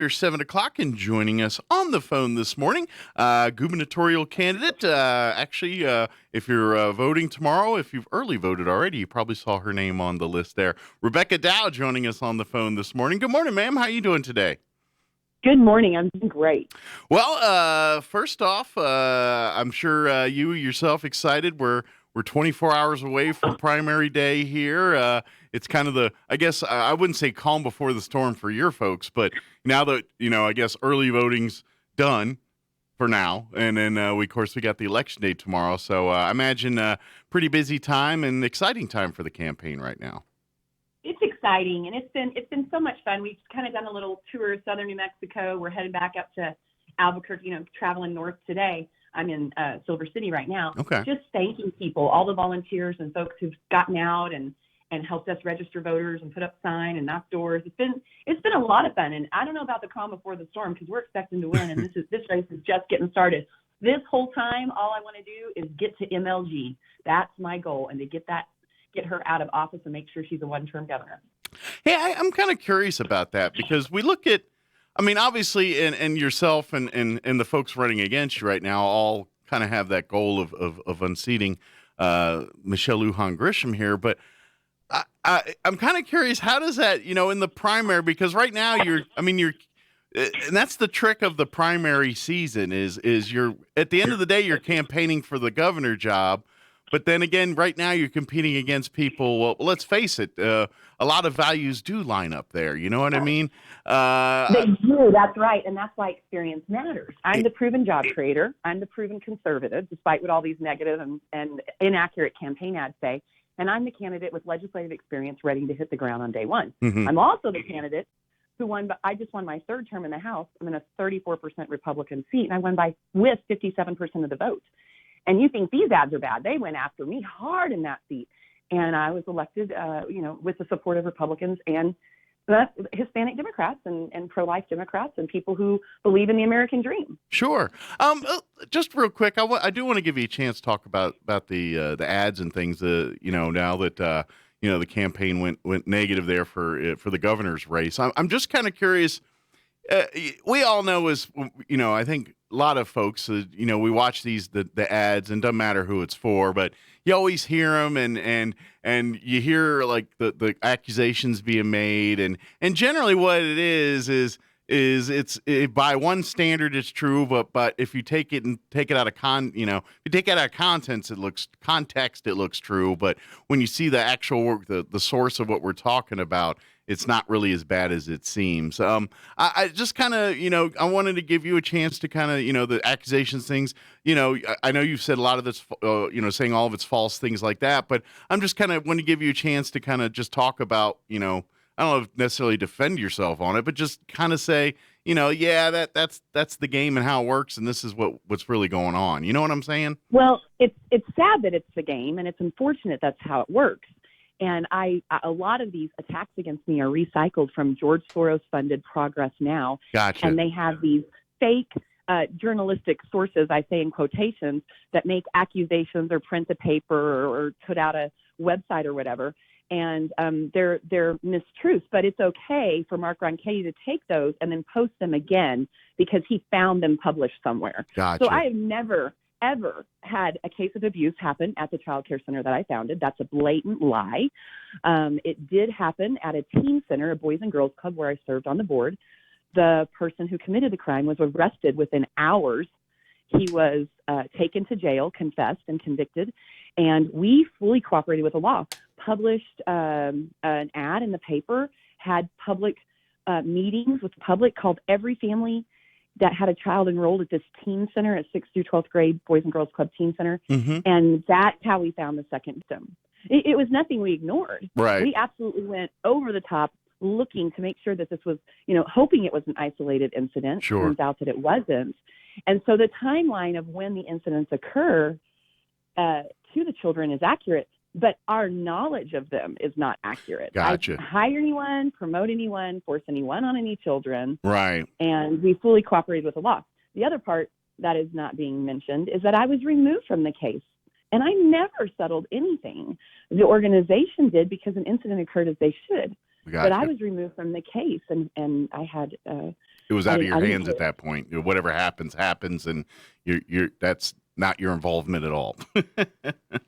After 7 o'clock, and joining us on the phone this morning, gubernatorial candidate. If you're voting tomorrow, if you've early voted already, you probably saw her name on the list there. Rebecca Dow joining us on the phone this morning. Good morning, ma'am. How you doing today? Good morning. I'm doing great. Well, first off, I'm sure you yourself excited. We're 24 hours away from primary day here. It's kind of I guess I wouldn't say calm before the storm for your folks, but now that, I guess early voting's done for now. And then, of course, we got the election day tomorrow. So I imagine a pretty busy time and exciting time for the campaign right now. It's exciting, and it's been so much fun. We've kind of done a little tour of southern New Mexico. We're headed back up to Albuquerque, traveling north today. I'm in Silver City right now. Okay. Just thanking people, all the volunteers and folks who've gotten out and helped us register voters and put up sign and knock doors. It's been a lot of fun, and I don't know about the calm before the storm because we're expecting to win, and this race is just getting started. This whole time, all I want to do is get to MLG. That's my goal, and to get her out of office and make sure she's a one-term governor. Hey, I'm kind of curious about that because we look at, obviously, and yourself and the folks running against you right now all kind of have that goal of unseating Michelle Lujan Grisham here. But I'm kind of curious, how does that, in the primary, because right now and that's the trick of the primary season is you're, at the end of the day, you're campaigning for the governor job. But then again, right now you're competing against people. Well, let's face it, a lot of values do line up there. You know what I mean? They do. That's right. And that's why experience matters. I'm the proven job creator. I'm the proven conservative, despite what all these negative and inaccurate campaign ads say. And I'm the candidate with legislative experience ready to hit the ground on day one. Mm-hmm. I'm also the candidate who won, but I just won my third term in the House. I'm in a 34% Republican seat, and I won with 57% of the vote. And you think these ads are bad. They went after me hard in that seat. And I was elected, with the support of Republicans and Hispanic Democrats and pro-life Democrats and people who believe in the American dream. Sure. Just real quick, I do want to give you a chance to talk about the ads and things, now that, the campaign went negative there for the governor's race. I'm just kind of curious. We all know I think a lot of folks, we watch the ads, and doesn't matter who it's for, but you always hear them and you hear like the accusations being made, and generally what it is by one standard it's true, but if you take it out of context, it looks true, but when you see the actual work, the source of what we're talking about, it's not really as bad as it seems. I just kind of, I wanted to give you a chance to kind of, the accusations things, I know you've said a lot of this, saying all of it's false, things like that, but I'm just kind of want to give you a chance to kind of just talk about, I don't know if necessarily defend yourself on it, but just kind of say, that's the game and how it works, and this is what's really going on. You know what I'm saying? Well, it's sad that it's the game, and it's unfortunate that's how it works. And a lot of these attacks against me are recycled from George Soros-funded Progress Now. Gotcha. And they have these fake journalistic sources, I say in quotations, that make accusations or print a paper or put out a website or whatever. And they're mistruths. But it's okay for Mark Ronchetti to take those and then post them again because he found them published somewhere. Gotcha. So I have never ever had a case of abuse happen at the child care center that I founded. That's a blatant lie. It did happen at a teen center, a boys and girls club where I served on the board. The person who committed the crime was arrested within hours. He was taken to jail, confessed, and convicted. And we fully cooperated with the law, published an ad in the paper, had public meetings with the public, called every family that had a child enrolled at this teen center, at 6th through 12th grade Boys and Girls Club teen center. Mm-hmm. And that's how we found the second victim. It was nothing we ignored. Right. We absolutely went over the top looking to make sure that this was, hoping it was an isolated incident. Sure. Turns out that it wasn't. And so the timeline of when the incidents occur to the children is accurate, but our knowledge of them is not accurate. Gotcha. I hire anyone, promote anyone, force anyone on any children. Right. And we fully cooperated with the law. The other part that is not being mentioned is that I was removed from the case, and I never settled anything. The organization did because an incident occurred as they should. Gotcha. But I was removed from the case, and I had It was I out of didn't, your I didn't hands care. at that point. Whatever happens, happens, and you're that's not your involvement at all.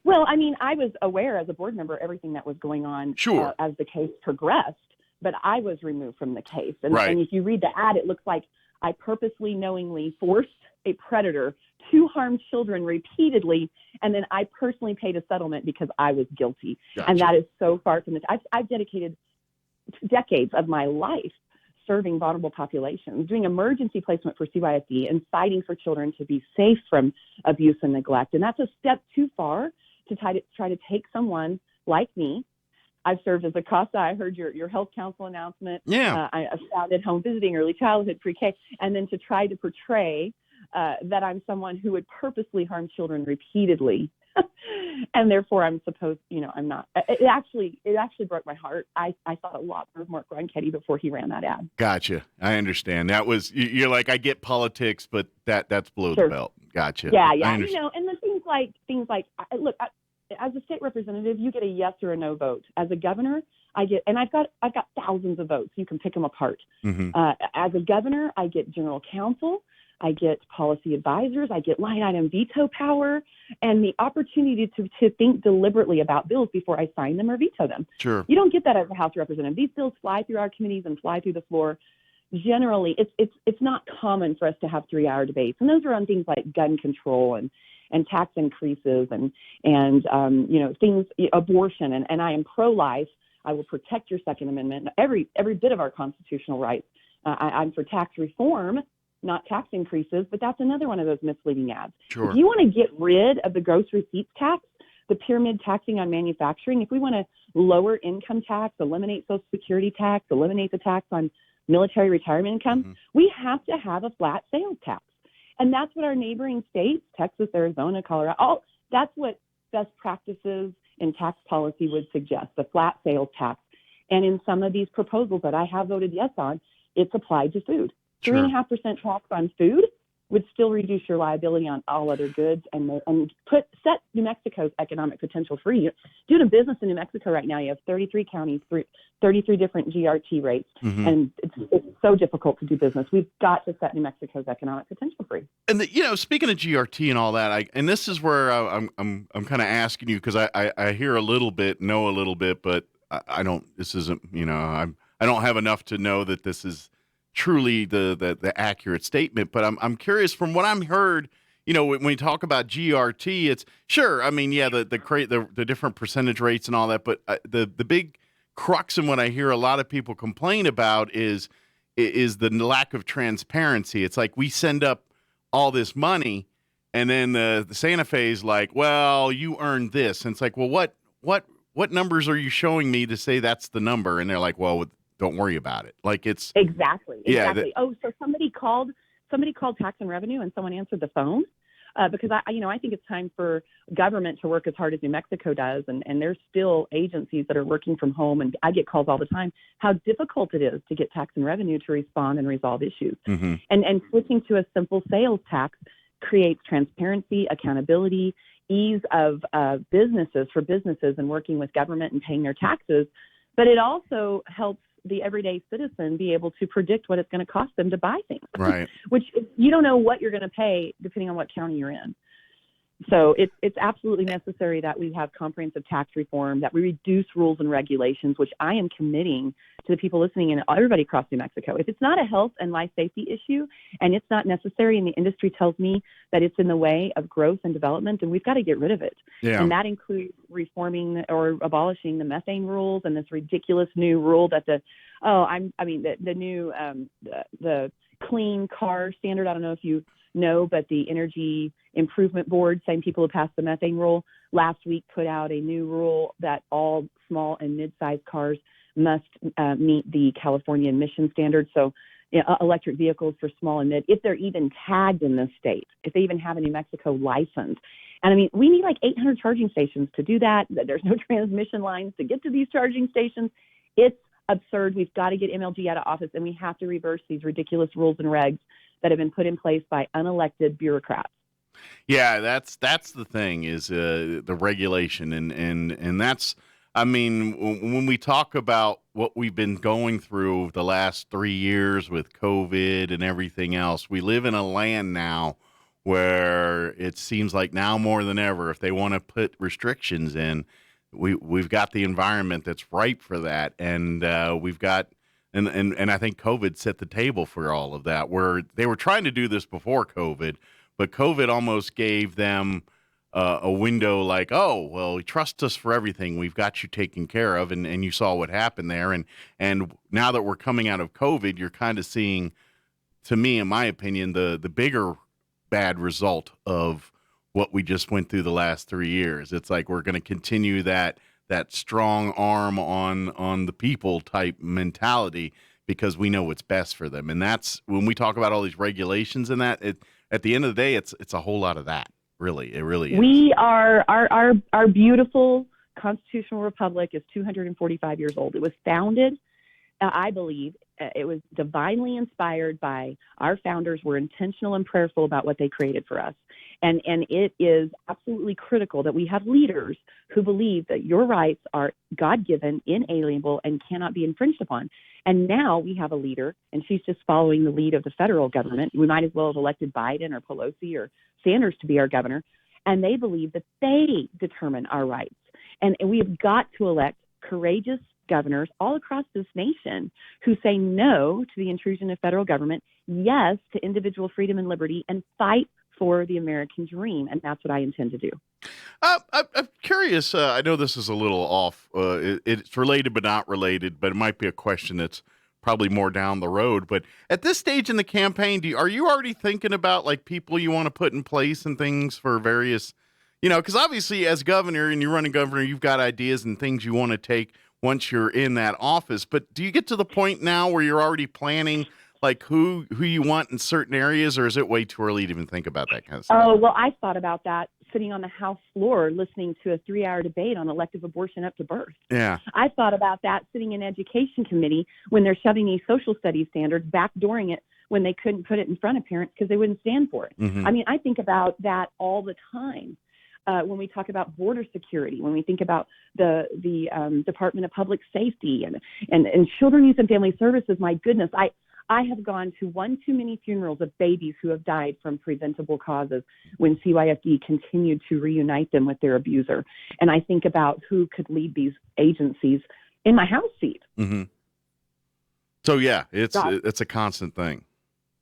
Well, I mean, I was aware as a board member everything that was going on Sure. as the case progressed, but I was removed from the case. Right. And if you read the ad, it looks like I purposely, knowingly forced a predator to harm children repeatedly, and then I personally paid a settlement because I was guilty. Gotcha. And that is so far from the. I've dedicated decades of my life serving vulnerable populations, doing emergency placement for CYFD, and fighting for children to be safe from abuse and neglect. And that's a step too far to try to take someone like me. I've served as a CASA. I heard your health council announcement. Yeah. I founded home visiting, early childhood, pre-K, and then to try to portray that I'm someone who would purposely harm children repeatedly. And therefore I'm supposed, I'm not. It actually broke my heart. I thought a lot of Mark Ronchetti before he ran that ad. Gotcha. I understand. That was you're like, I get politics, but that's below the belt. Gotcha. Yeah. I And the things like look, as a state representative, you get a yes or a no vote. As a governor, I've got thousands of votes. You can pick them apart. Mm-hmm. As a governor, I get general counsel. I get policy advisors, I get line item veto power, and the opportunity to think deliberately about bills before I sign them or veto them. Sure. You don't get that as a House representative. These bills fly through our committees and fly through the floor. Generally, it's not common for us to have 3-hour debates, and those are on things like gun control and tax increases and things, abortion, and I am pro-life. I will protect your Second Amendment, every bit of our constitutional rights. I'm for tax reform, not tax increases, but that's another one of those misleading ads. Sure. If you want to get rid of the gross receipts tax, the pyramid taxing on manufacturing, if we want to lower income tax, eliminate Social Security tax, eliminate the tax on military retirement income, we have to have a flat sales tax. And that's what our neighboring states, Texas, Arizona, Colorado, that's what best practices in tax policy would suggest, the flat sales tax. And in some of these proposals that I have voted yes on, it's applied to food. 3.5% tax on food would still reduce your liability on all other goods and set New Mexico's economic potential free. Doing a business in New Mexico right now, you have 33 counties, 33 different GRT rates, and it's so difficult to do business. We've got to set New Mexico's economic potential free. And speaking of GRT and all that, and this is where I'm kind of asking you because I hear a little bit, know a little bit, but I don't. This isn't I don't have enough to know that this is truly the accurate statement, but I'm curious from what I'm heard, when we talk about GRT, it's sure. I mean, yeah, the different percentage rates and all that, but the big crux in what I hear a lot of people complain about is the lack of transparency. It's like we send up all this money, and then the Santa Fe is like, well, you earned this, and it's like, well, what numbers are you showing me to say that's the number? And they're like, well, don't worry about it. Like it's exactly. Yeah, So somebody called tax and revenue, and someone answered the phone because I think it's time for government to work as hard as New Mexico does, and there's still agencies that are working from home, and I get calls all the time how difficult it is to get tax and revenue to respond and resolve issues. And switching to a simple sales tax creates transparency, accountability, ease of businesses and working with government and paying their taxes, but it also helps the everyday citizen be able to predict what it's going to cost them to buy things, right? Which you don't know what you're going to pay depending on what county you're in. So it's absolutely necessary that we have comprehensive tax reform, that we reduce rules and regulations, which I am committing to the people listening and everybody across New Mexico. If it's not a health and life safety issue and it's not necessary and the industry tells me that it's in the way of growth and development, then we've got to get rid of it. Yeah. And that includes reforming or abolishing the methane rules and this ridiculous new rule that the new the clean car standard. I don't know if you know, but the Energy Improvement Board, same people who passed the methane rule, last week put out a new rule that all small and mid-sized cars must meet the California emission standards. So electric vehicles for small and mid, if they're even tagged in this state, if they even have a New Mexico license. And I mean, we need like 800 charging stations to do that. There's no transmission lines to get to these charging stations. It's absurd. We've got to get MLG out of office, and we have to reverse these ridiculous rules and regs that have been put in place by unelected bureaucrats. Yeah, that's the thing is the regulation, and that's I mean, when we talk about what we've been going through the last 3 years with COVID and everything else, we live in a land now where it seems like now more than ever, if they want to put restrictions in, we've got the environment that's ripe for that, and we've got. And I think COVID set the table for all of that, where they were trying to do this before COVID, but COVID almost gave them a window like, oh, well, trust us for everything. We've got you taken care of. And you saw what happened there. And now that we're coming out of COVID, you're kind of seeing, to me, in my opinion, the bigger bad result of what we just went through the last 3 years. It's like we're going to continue that strong arm on the people type mentality because we know what's best for them. And that's when we talk about all these regulations and that, at the end of the day, it's a whole lot of that. Really, it really is. We are our beautiful constitutional republic is 245 years old. It was founded, I believe, it was divinely inspired by our founders. Were intentional and prayerful about what they created for us. And it is absolutely critical that we have leaders who believe that your rights are God-given, inalienable, and cannot be infringed upon. And now we have a leader, and she's just following the lead of the federal government. We might as well have elected Biden or Pelosi or Sanders to be our governor. And they believe that they determine our rights. And we have got to elect courageous governors all across this nation who say no to the intrusion of federal government, yes to individual freedom and liberty, and fight for the American dream. And that's what I intend to do. I'm curious. I know this is a little off. It's related but not related, but it might be a question that's probably more down the road. But at this stage in the campaign, are you already thinking about like people you want to put in place and things for various, because obviously as governor and you're running governor, you've got ideas and things you want to take once you're in that office. But do you get to the point now where you're already planning like who you want in certain areas, or is it way too early to even think about that kind of stuff? Oh, well, I thought about that sitting on the House floor listening to a 3-hour debate on elective abortion up to birth. Yeah. I thought about that sitting in education committee when they're shoving these social studies standards, backdooring it when they couldn't put it in front of parents because they wouldn't stand for it. Mm-hmm. I mean, I think about that all the time. When we talk about border security, when we think about the Department of Public Safety and Children, Youth, and Family Services, my goodness, I have gone to one too many funerals of babies who have died from preventable causes when CYFD continued to reunite them with their abuser. And I think about who could lead these agencies in my House seat. Mm-hmm. So, yeah, it's a constant thing.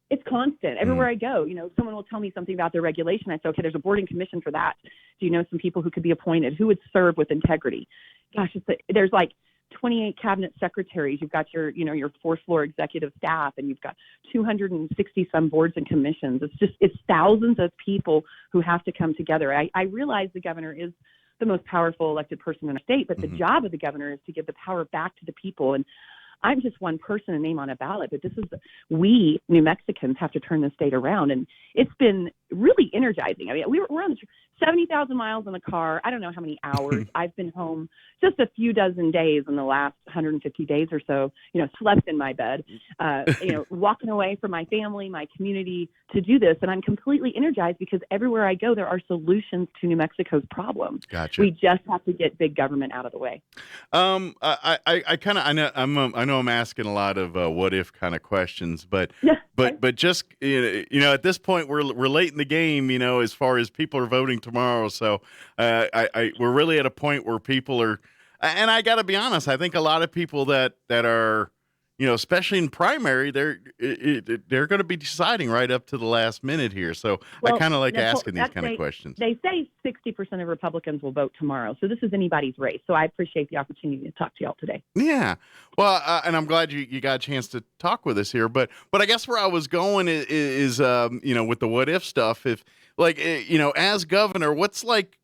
It's constant. Everywhere I go, someone will tell me something about their regulation. I say, okay, there's a boarding commission for that. Do you know some people who could be appointed? Who would serve with integrity? Gosh, there's like 28 cabinet secretaries. You've got your 4th floor executive staff, and you've got 260 some boards and commissions. It's thousands of people who have to come together. I realize the governor is the most powerful elected person in our state, but the job of the governor is to give the power back to the people. And I'm just one person, a name on a ballot, but we New Mexicans have to turn the state around. And it's been really energizing. I mean, we're on 70,000 miles in the car. I don't know how many hours. I've been home just a few dozen days in the last 150 days or so, slept in my bed, walking away from my family, my community to do this. And I'm completely energized because everywhere I go, there are solutions to New Mexico's problems. Gotcha. We just have to get big government out of the way. I know I'm asking a lot of what if kind of questions, but just at this point we're late in the game, as far as people are voting tomorrow. So we're really at a point where people are, and I got to be honest, I think a lot of people that are, especially in primary, they're going to be deciding right up to the last minute here. So I kind of like asking these kind of questions. They say 60% of Republicans will vote tomorrow. So this is anybody's race. So I appreciate the opportunity to talk to y'all today. Yeah. Well, and I'm glad you got a chance to talk with us here. But I guess where I was going is with the what if stuff, if as governor, what's like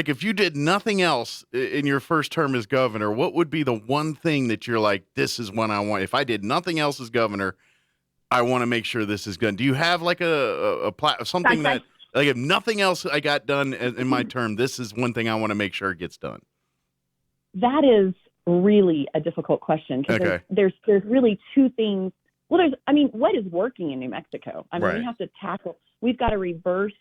if you did nothing else in your first term as governor, what would be the one thing that you're like, this is what I want? If I did nothing else as governor, I want to make sure this is good. Do you have like something that, like, if nothing else I got done in my term, this is one thing I want to make sure it gets done? That is really a difficult question because there's really two things. Well, what is working in New Mexico? I mean, we have to tackle, we've got to reverse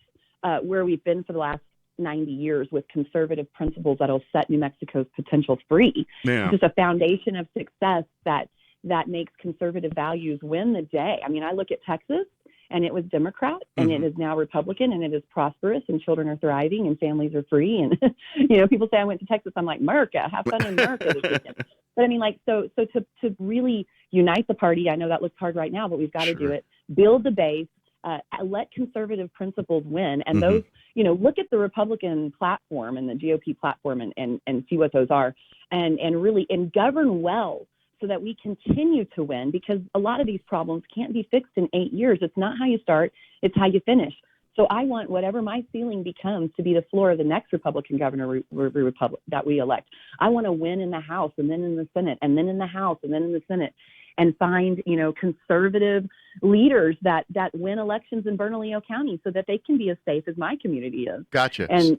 where we've been for the last 90 years with conservative principles that'll set New Mexico's potential free. Yeah. It's just a foundation of success that makes conservative values win the day. I mean, I look at Texas, and it was Democrat, and it is now Republican, and it is prosperous, and children are thriving, and families are free. And, people say I went to Texas. I'm like, America, have fun in America this weekend. But I mean, so to really unite the party, I know that looks hard right now, but we've got to do it. Build the base, let conservative principles win. And those, look at the Republican platform and the GOP platform and see what those are, and really, and govern well, so that we continue to win, because a lot of these problems can't be fixed in 8 years. It's not how you start, it's how you finish. So I want whatever my ceiling becomes to be the floor of the next Republican governor that we elect. I want to win in the House, and then in the Senate, and then in the House, and then in the Senate, and find, conservative leaders that win elections in Bernalillo County so that they can be as safe as my community is. Gotcha. And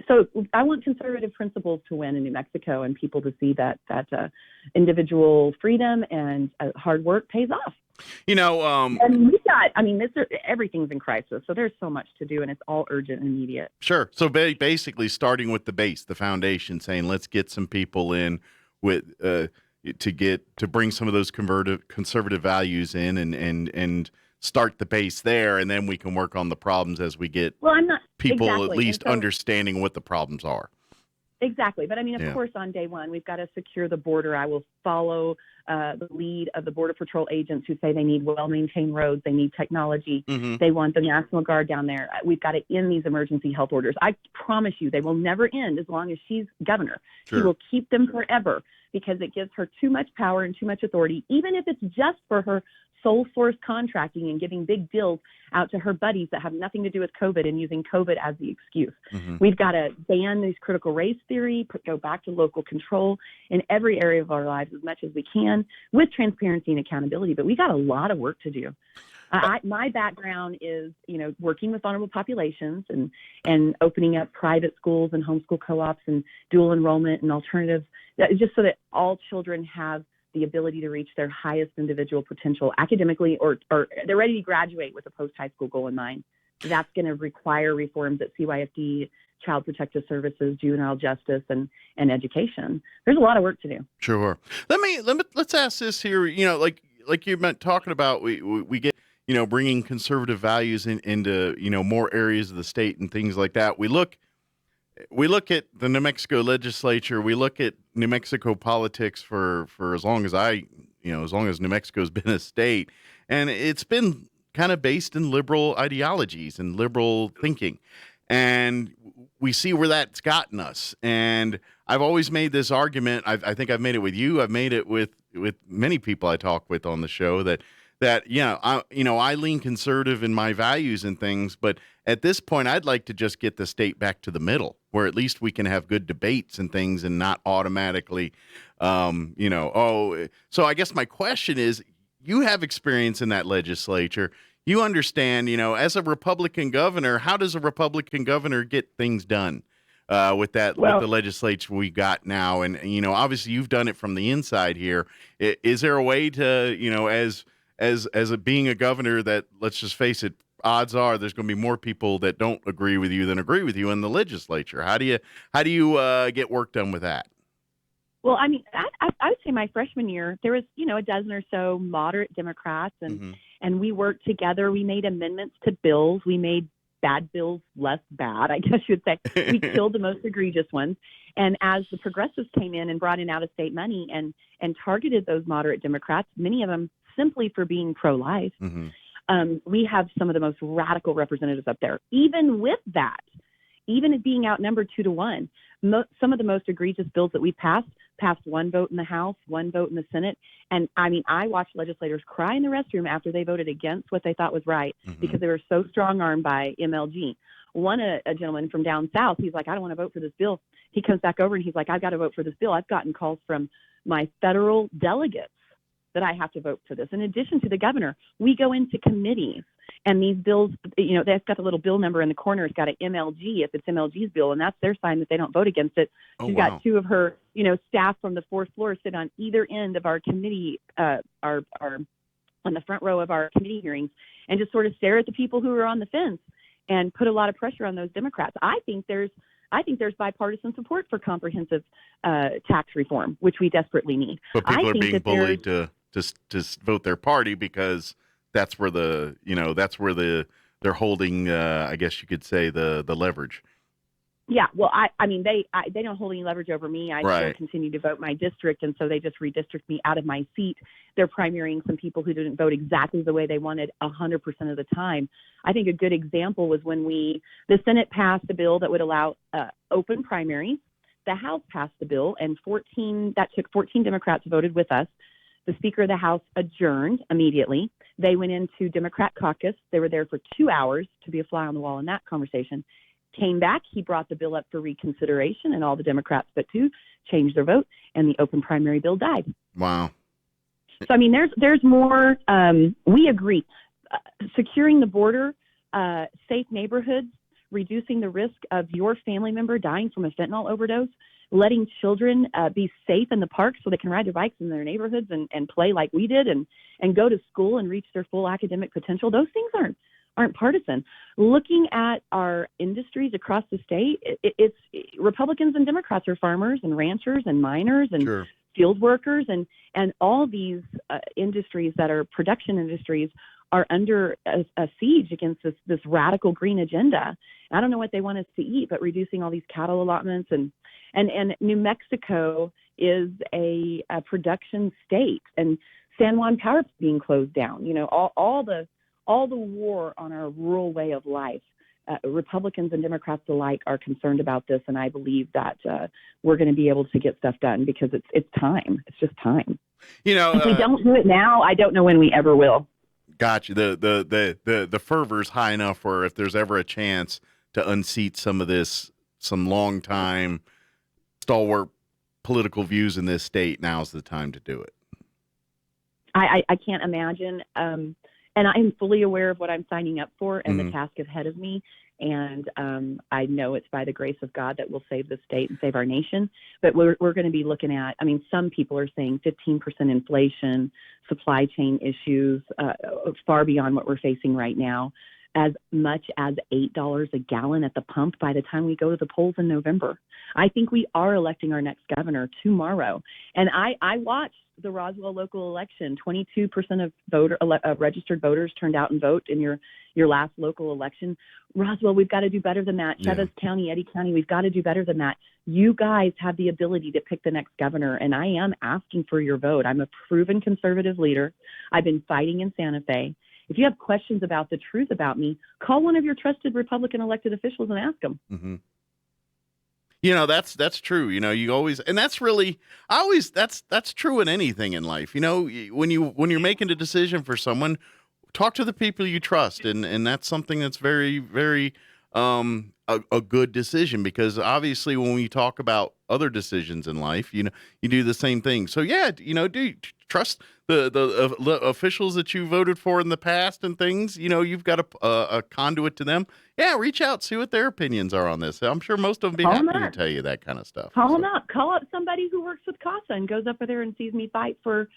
so I want conservative principles to win in New Mexico, and people to see that individual freedom and hard work pays off. And we got, everything's in crisis, so there's so much to do, and it's all urgent and immediate. Sure. So basically starting with the base, the foundation, saying let's get some people in with to bring some of those conservative values in and start the base there, and then we can work on the problems as we get people at least understanding what the problems are. Exactly. But of course, on day one, we've got to secure the border. I will follow the lead of the Border Patrol agents who say they need well-maintained roads, they need technology, they want the National Guard down there. We've got to end these emergency health orders. I promise you they will never end as long as she's governor. Sure. She will keep them forever, because it gives her too much power and too much authority, even if it's just for her sole source contracting and giving big deals out to her buddies that have nothing to do with COVID and using COVID as the excuse. We've got to ban these critical race theory, go back to local control in every area of our lives as much as we can, with transparency and accountability. But we got a lot of work to do. My background is, working with vulnerable populations and opening up private schools and homeschool co-ops and dual enrollment and alternatives, just so that all children have the ability to reach their highest individual potential academically, or they're ready to graduate with a post-high school goal in mind. That's going to require reforms at CYFD, Child Protective Services, juvenile justice, and education. There's a lot of work to do. Sure. Let's ask this here. Like you meant talking about, we get bringing conservative values into more areas of the state and things like that. We look at the New Mexico legislature. We look at New Mexico politics for as long as as long as New Mexico's been a state, and it's been kind of based in liberal ideologies and liberal thinking. And we see where that's gotten us. And I've always made this argument. I think I've made it with you. I've made it with many people I talk with on the show that I lean conservative in my values and things, but at this point, I'd like to just get the state back to the middle, where at least we can have good debates and things, and not automatically, So I guess my question is, you have experience in that legislature. You understand, as a Republican governor, how does a Republican governor get things done with the legislature we got now? And, obviously you've done it from the inside here. Is there a way to, as being a governor that, let's just face it, odds are there's going to be more people that don't agree with you than agree with you in the legislature. How do you get work done with that? Well, I would say my freshman year, there was, a dozen or so moderate Democrats, and we worked together. We made amendments to bills. We made bad bills less bad, I guess you would say. We killed the most egregious ones. And as the progressives came in and brought in out-of-state money and targeted those moderate Democrats, many of them simply for being pro-life, we have some of the most radical representatives up there. Even with that, even it being outnumbered 2-1, some of the most egregious bills that we passed one vote in the House, one vote in the Senate. And I watched legislators cry in the restroom after they voted against what they thought was right, because they were so strong-armed by MLG. A gentleman from down south, he's like, I don't want to vote for this bill. He comes back over and he's like, I've got to vote for this bill. I've gotten calls from my federal delegates that I have to vote for this. In addition to the governor, we go into committees, and these bills, they've got the little bill number in the corner. It's got an MLG if it's MLG's bill, and that's their sign that they don't vote against it. She's got two of her, staff from the fourth floor sit on either end of our committee, our on the front row of our committee hearings, and just sort of stare at the people who are on the fence. and put a lot of pressure on those Democrats. I think there's bipartisan support for comprehensive tax reform, which we desperately need. But people I are think being that bullied to vote their party because that's where they're holding, I guess you could say, the leverage. Yeah, well, I mean, they don't hold any leverage over me. I still Right. continue to vote my district, and so they just redistrict me out of my seat. They're primarying some people who didn't vote exactly the way they wanted 100% of the time. I think a good example was when the Senate passed a bill that would allow open primaries. The House passed the bill, and 14 Democrats voted with us. The Speaker of the House adjourned immediately. They went into Democrat caucus. They were there for 2 hours to be a fly on the wall in that conversation. Came back, he brought the bill up for reconsideration, and all the Democrats but two changed their vote, and the open primary bill died. Wow. So, I mean, there's more. We agree. Securing the border, safe neighborhoods, reducing the risk of your family member dying from a fentanyl overdose, letting children be safe in the parks so they can ride their bikes in their neighborhoods and play like we did and go to school and reach their full academic potential. Those things aren't partisan. Looking at our industries across the state, it's Republicans and Democrats are farmers and ranchers and miners and Sure. field workers and all these industries that are production industries are under a siege against this radical green agenda. I don't know what they want us to eat, but reducing all these cattle allotments and New Mexico is a production state, and San Juan Power being closed down. You know, all the war on our rural way of life. Republicans and Democrats alike are concerned about this, and I believe that we're going to be able to get stuff done because it's time. It's just time. You know, if we don't do it now, I don't know when we ever will. Gotcha. The fervor's high enough where if there's ever a chance to unseat some long time stalwart political views in this state, now's the time to do it. I can't imagine. And I'm fully aware of what I'm signing up for and the task ahead of me. And I know it's by the grace of God that we'll save the state and save our nation. But we're going to be looking at, I mean, some people are saying 15% inflation, supply chain issues, far beyond what we're facing right now, as much as $8 a gallon at the pump by the time we go to the polls in November. I think we are electing our next governor tomorrow. And I watched the Roswell local election. 22% of registered voters turned out and vote in your last local election. Roswell, we've got to do better than that. Chavez County, Eddy County, we've got to do better than that. You guys have the ability to pick the next governor, and I am asking for your vote. I'm a proven conservative leader. I've been fighting in Santa Fe. If you have questions about the truth about me, call one of your trusted Republican elected officials and ask them. Mm-hmm. You know, that's true. You know, you always, and that's true in anything in life. You know, when you're making a decision for someone, talk to the people you trust. And that's something that's very, very, a good decision, because obviously when we talk about other decisions in life, you know, you do the same thing. So yeah, you know, do you trust the officials that you voted for in the past and things? You know, you've got a conduit to them. Yeah, reach out, see what their opinions are on this. I'm sure most of them be happy to tell you that kind of stuff. Call them up. Call up somebody who works with CASA and goes up there and sees me fight for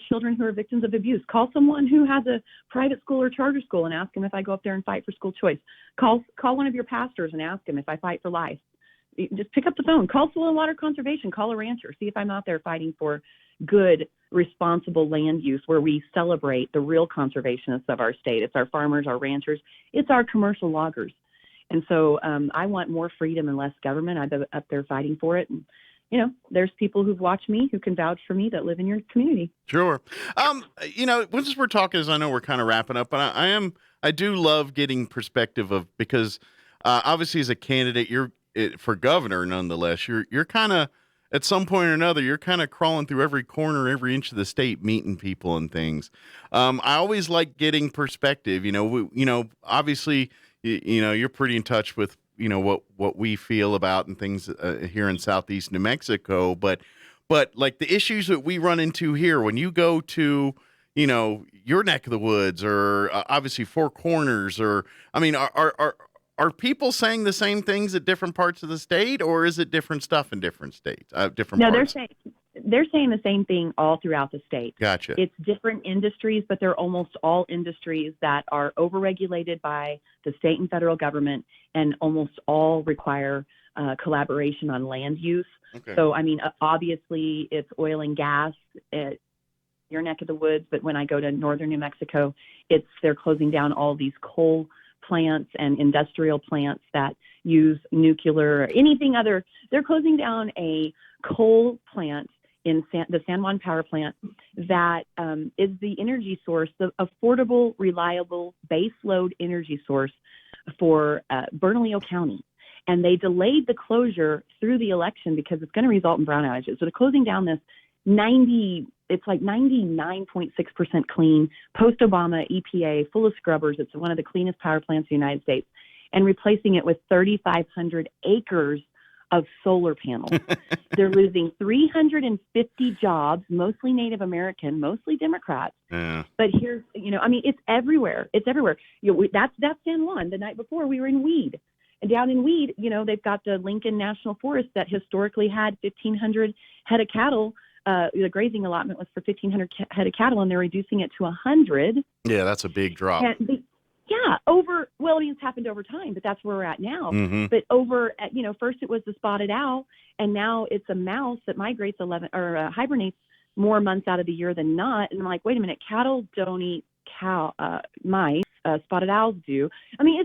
children who are victims of abuse. Call someone who has a private school or charter school and ask them if I go up there and fight for school choice. Call one of your pastors and ask them if I fight for life. Just pick up the phone. Call Soil and Water Conservation. Call a rancher. See if I'm out there fighting for good, responsible land use where we celebrate the real conservationists of our state. It's our farmers, our ranchers. It's our commercial loggers. And so I want more freedom and less government. I've been up there fighting for it. And, you know, there's people who've watched me who can vouch for me that live in your community. Sure. You know, once we're talking, as I know we're kind of wrapping up, but I do love getting perspective of, because obviously as a candidate, for governor, nonetheless, you're kind of, at some point or another, you're kind of crawling through every corner, every inch of the state, meeting people and things. I always like getting perspective. You know, obviously, you know, you're pretty in touch with, you know, what we feel about and things here in Southeast New Mexico, but like the issues that we run into here, when you go to, you know, your neck of the woods, or obviously Four Corners, or I mean, are people saying the same things at different parts of the state, or is it different stuff in different states, different No, parts? they're saying the same thing all throughout the state. Gotcha. It's different industries, but they're almost all industries that are overregulated by the state and federal government, and almost all require collaboration on land use. Okay. So, I mean, obviously, it's oil and gas at your neck of the woods, but when I go to northern New Mexico, they're closing down all these coal plants and industrial plants that use nuclear or anything other. They're closing down a coal plant in the San Juan power plant that is the energy source, the affordable, reliable, base load energy source for Bernalillo County. And they delayed the closure through the election because it's going to result in brown outages. So they're closing down this it's like 99.6% clean, post-Obama EPA, full of scrubbers. It's one of the cleanest power plants in the United States, and replacing it with 3,500 acres of solar panels. They're losing 350 jobs, mostly Native American, mostly Democrats. Yeah. But here's, I mean, it's everywhere. It's everywhere. That's San Juan. The night before, we were in Weed. And down in Weed, they've got the Lincoln National Forest that historically had 1,500 head of cattle. The grazing allotment was for 1,500 head of cattle, and they're reducing it to 100. Yeah, that's a big drop. It's happened over time, but that's where we're at now. Mm-hmm. But first it was the spotted owl, and now it's a mouse that migrates hibernates more months out of the year than not. And I'm like, wait a minute, cattle don't eat mice, spotted owls do. I mean,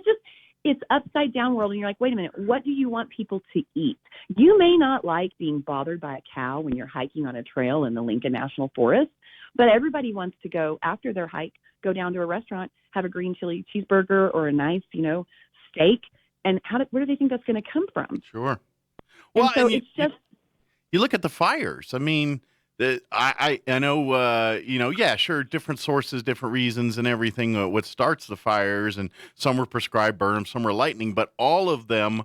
it's upside down world, and you're like, wait a minute, what do you want people to eat? You may not like being bothered by a cow when you're hiking on a trail in the Lincoln National Forest, but everybody wants to go after their hike, go down to a restaurant, have a green chili cheeseburger or a nice, steak. And where do they think that's going to come from? Sure. Well, so it's just you look at the fires. I mean, I know, yeah, sure, different sources, different reasons and everything, what starts the fires, and some were prescribed burn, some were lightning, but all of them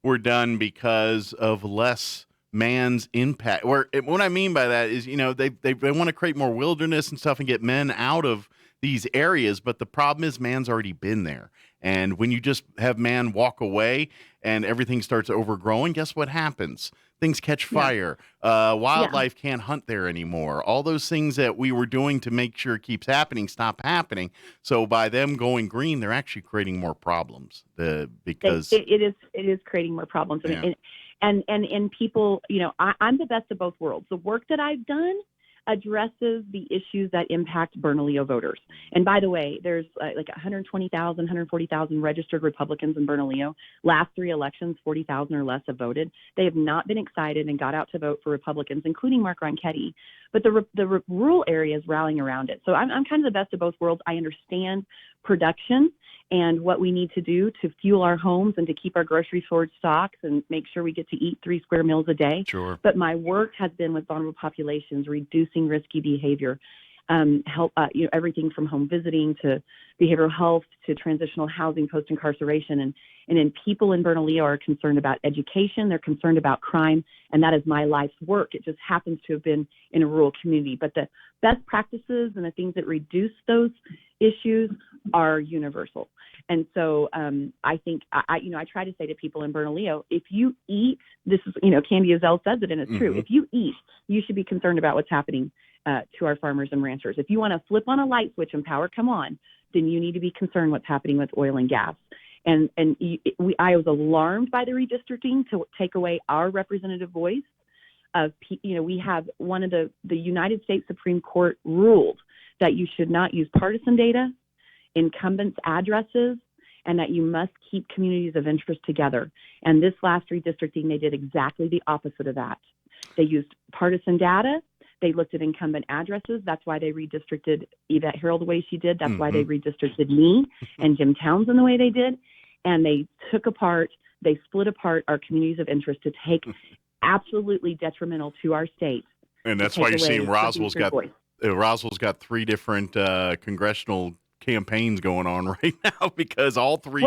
were done because of less man's impact. What I mean by that is, they want to create more wilderness and stuff and get men out of these areas, but the problem is man's already been there. And when you just have man walk away and everything starts overgrowing, guess what happens? Things catch fire. Wildlife can't hunt there anymore. All those things that we were doing to make sure it keeps happening stop happening. So by them going green, they're actually creating more problems. Because it is creating more problems. Yeah. And people, I'm the best of both worlds. The work that I've done addresses the issues that impact Bernalillo voters. And by the way, there's like 120,000, 140,000 registered Republicans in Bernalillo. Last 3 elections, 40,000 or less have voted. They have not been excited and got out to vote for Republicans, including Mark Ronchetti. But the rural area is rallying around it. So I'm kind of the best of both worlds. I understand production and what we need to do to fuel our homes and to keep our grocery store stocked and make sure we get to eat 3 square meals a day. Sure. But my work has been with vulnerable populations, reducing risky behavior, everything from home visiting to behavioral health to transitional housing, post-incarceration. And then people in Bernalillo are concerned about education. They're concerned about crime. And that is my life's work. It just happens to have been in a rural community. But the best practices and the things that reduce those issues are universal. And so I think, I try to say to people in Bernalillo, if you eat, this is, Candy Azell says it, and it's true. If you eat, you should be concerned about what's happening to our farmers and ranchers. If you want to flip on a light switch and power come on, then you need to be concerned what's happening with oil and gas. And I was alarmed by the redistricting to take away our representative voice. We have one of the United States Supreme Court ruled that you should not use partisan data, incumbents' addresses, and that you must keep communities of interest together. And this last redistricting, they did exactly the opposite of that. They used partisan data. They looked at incumbent addresses. That's why they redistricted Yvette Harold the way she did. That's why they redistricted me and Jim Townsend the way they did. And they split apart our communities of interest to take absolutely detrimental to our state. And that's why you're seeing Roswell's got 3 different congressional campaigns going on right now because all 3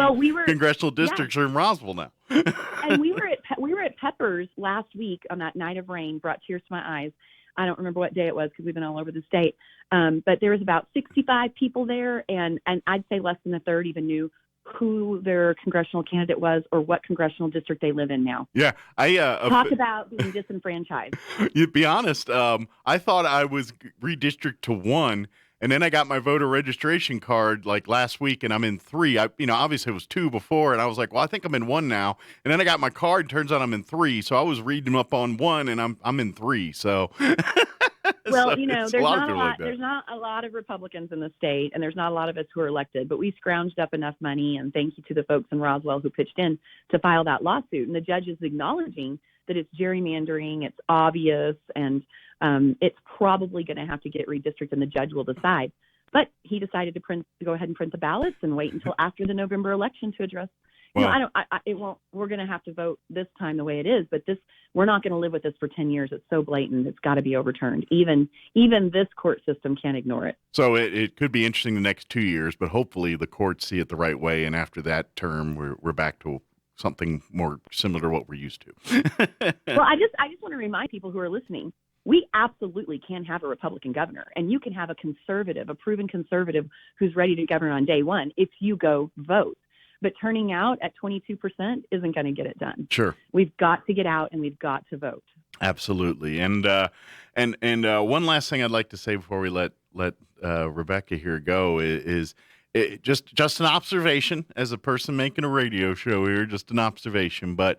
congressional districts are in Roswell now. And we were at Peppers last week on that night of rain, brought tears to my eyes. I don't remember what day it was because we've been all over the state. But there was about 65 people there, and I'd say less than a third even knew who their congressional candidate was or what congressional district they live in now. Yeah, Talk about being disenfranchised. To be honest, I thought I was redistricted to 1, and then I got my voter registration card like last week, and I'm in 3. Obviously it was 2 before, and I was like, well, I think I'm in 1 now. And then I got my card, and turns out I'm in 3. So I was reading up on 1, and I'm in 3. So. Well, So there's not a lot of Republicans in the state, and there's not a lot of us who are elected, but we scrounged up enough money, and thank you to the folks in Roswell who pitched in to file that lawsuit. And the judge is acknowledging that it's gerrymandering, it's obvious, and it's probably going to have to get redistricted, and the judge will decide. But he decided to go ahead and print the ballots and wait until after the November election to address. Well, We're going to have to vote this time the way it is, but we're not going to live with this for 10 years. It's so blatant. It's got to be overturned. Even this court system can't ignore it. So it could be interesting the next 2 years, but hopefully the courts see it the right way, and after that term, we're back to something more similar to what we're used to. Well, I just want to remind people who are listening, we absolutely can have a Republican governor, and you can have a proven conservative who's ready to govern on day one if you go vote. But turning out at 22% isn't going to get it done. Sure. We've got to get out and we've got to vote. Absolutely. And one last thing I'd like to say before we let Rebecca here go is just an observation as a person making a radio show here, just an observation. But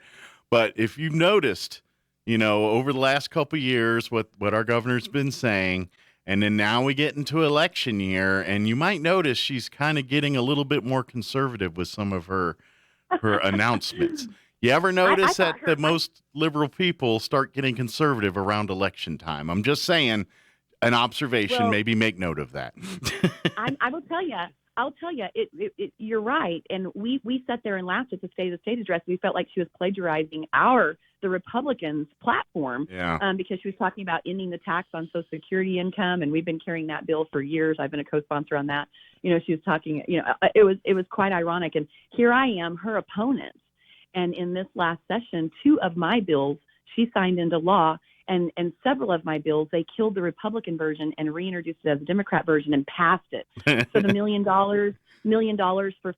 if you've noticed, over the last couple of years, what our governor's been saying, and then now we get into election year, and you might notice she's kind of getting a little bit more conservative with some of her announcements. You ever notice that the most liberal people start getting conservative around election time? I'm just saying, an observation. Well, maybe make note of that. I will tell you. I'll tell you, you're right. And we sat there and laughed at the State of the State address. We felt like she was plagiarizing the Republicans' platform because she was talking about ending the tax on Social Security income. And we've been carrying that bill for years. I've been a co-sponsor on that. She was talking, it was quite ironic. And here I am, her opponent. And in this last session, 2 of my bills she signed into law. And several of my bills, they killed the Republican version and reintroduced it as a Democrat version and passed it. So the $1 million for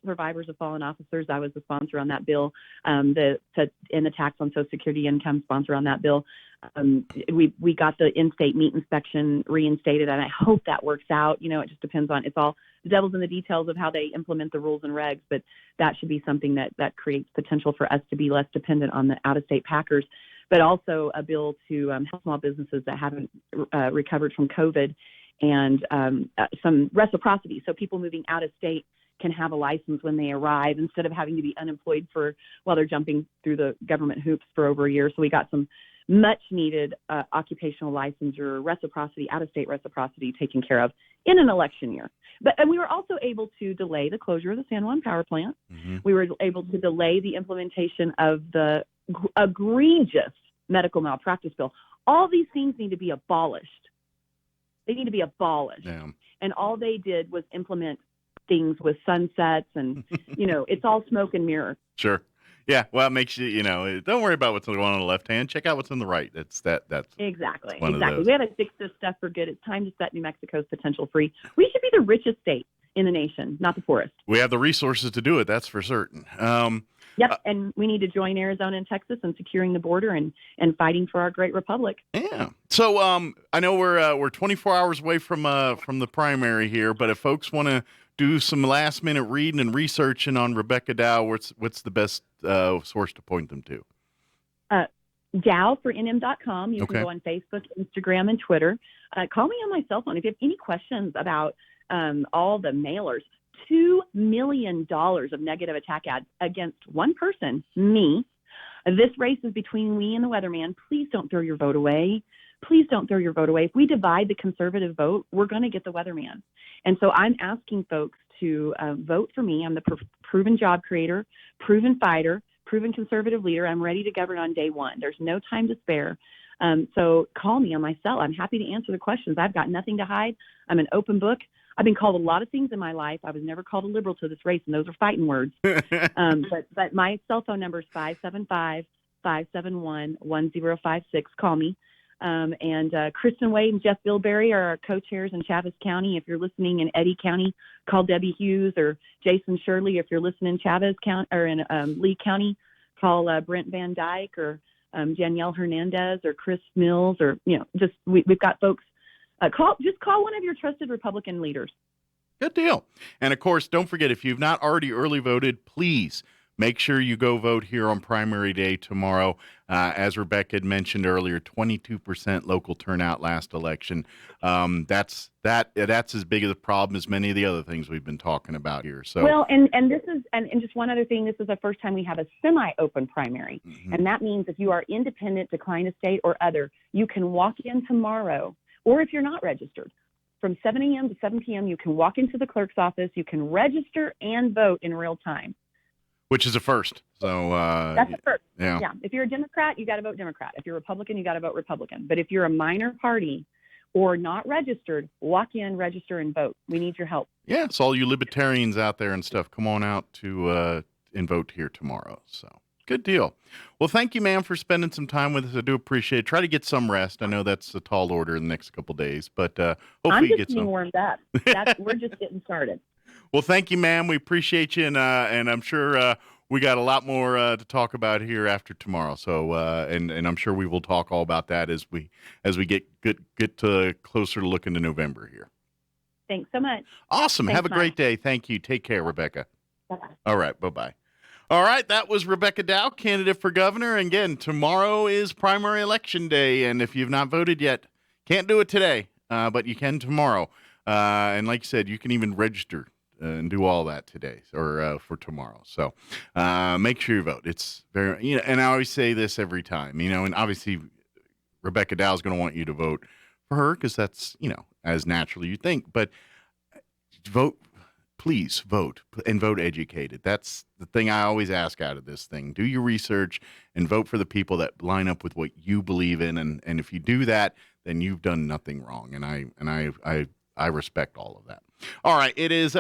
survivors of fallen officers, I was the sponsor on that bill. And the tax on Social Security income, sponsor on that bill. We got the in-state meat inspection reinstated, and I hope that works out. It just depends on, it's all the devil's in the details of how they implement the rules and regs, but that should be something that creates potential for us to be less dependent on the out-of-state packers. But also a bill to help small businesses that haven't recovered from COVID, and some reciprocity. So people moving out of state can have a license when they arrive instead of having to be unemployed while they're jumping through the government hoops for over a year. So we got some much needed occupational licensure reciprocity, out-of-state reciprocity taken care of in an election year. And we were also able to delay the closure of the San Juan power plant. Mm-hmm. We were able to delay the implementation of the egregious medical malpractice bill. All these things need to be abolished. They need to be abolished. Yeah. And all they did was implement things with sunsets and, it's all smoke and mirror. Sure. Yeah. Well, it makes you, don't worry about what's going on the left hand. Check out what's on the right. That's exactly. We got to fix this stuff for good. It's time to set New Mexico's potential free. We should be the richest state in the nation, not the poorest. We have the resources to do it. That's for certain. Yep, and we need to join Arizona and Texas in securing the border and fighting for our great republic. Yeah. So I know we're 24 hours away from the primary here, but if folks want to do some last minute reading and researching on Rebecca Dow, what's the best source to point them to? DowforNM.com. You can go on Facebook, Instagram, and Twitter. Call me on my cell phone if you have any questions about all the mailers. $2 million of negative attack ads against one person, me. This race is between me and the weatherman. Please don't throw your vote away. Please don't throw your vote away. If we divide the conservative vote, we're going to get the weatherman. And so I'm asking folks to vote for me. I'm the proven job creator, proven fighter, proven conservative leader. I'm ready to govern on day one. There's no time to spare. So call me on my cell. I'm happy to answer the questions. I've got nothing to hide. I'm an open book. I've been called a lot of things in my life. I was never called a liberal to this race, and those are fighting words. But my cell phone number is 575-571-1056. Call me. And Kristen Wade and Jeff Bilberry are our co-chairs in Chaves County. If you're listening in Eddy County, call Debbie Hughes, or Jason Shirley. If you're listening in Chaves County or in Lee County, call Brent Van Dyke, or Danielle Hernandez, or Chris Mills, or we've got folks. Call one of your trusted Republican leaders. Good deal. And of course, don't forget, if you've not already early voted, please make sure you go vote here on primary day tomorrow. As Rebecca had mentioned earlier, 22% local turnout last election. That's as big of a problem as many of the other things we've been talking about here. So well, and this is and just one other thing. This is the first time we have a semi-open primary, and that means if you are independent, decline a state or other, you can walk in tomorrow, or if you're not registered, from 7 a.m. to 7 p.m. you can walk into the clerk's office. You can register and vote in real time. Which is a first. So that's a first. Yeah. If you're a Democrat, you got to vote Democrat. If you're Republican, you got to vote Republican. But if you're a minor party or not registered, walk in, register, and vote. We need your help. Yeah, so all you libertarians out there and stuff, come on out to and vote here tomorrow. So good deal. Well, thank you, ma'am, for spending some time with us. I do appreciate it. Try to get some rest. I know that's a tall order in the next couple of days, but hopefully you get some. I'm just being warmed up. We're just getting started. Well, thank you, ma'am. We appreciate you, and I'm sure we got a lot more to talk about here after tomorrow. So, and I'm sure we will talk all about that as we get closer to looking to November here. Thanks so much. Awesome. Thanks, Have a great Mike. day. Thank you. Take care, Rebecca. Bye-bye. All right. Bye-bye. All right. That was Rebecca Dow, candidate for governor. And again, tomorrow is primary election day, and if you've not voted yet, can't do it today, but you can tomorrow. And like you said, you can even register and do all that today or for tomorrow. So make sure you vote. It's very, and I always say this every time, and obviously Rebecca Dow is going to want you to vote for her because that's, as naturally you think. But vote, please vote, and vote educated. That's the thing I always ask out of this thing. Do your research and vote for the people that line up with what you believe in. And if you do that, then you've done nothing wrong. And I respect all of that. All right. It is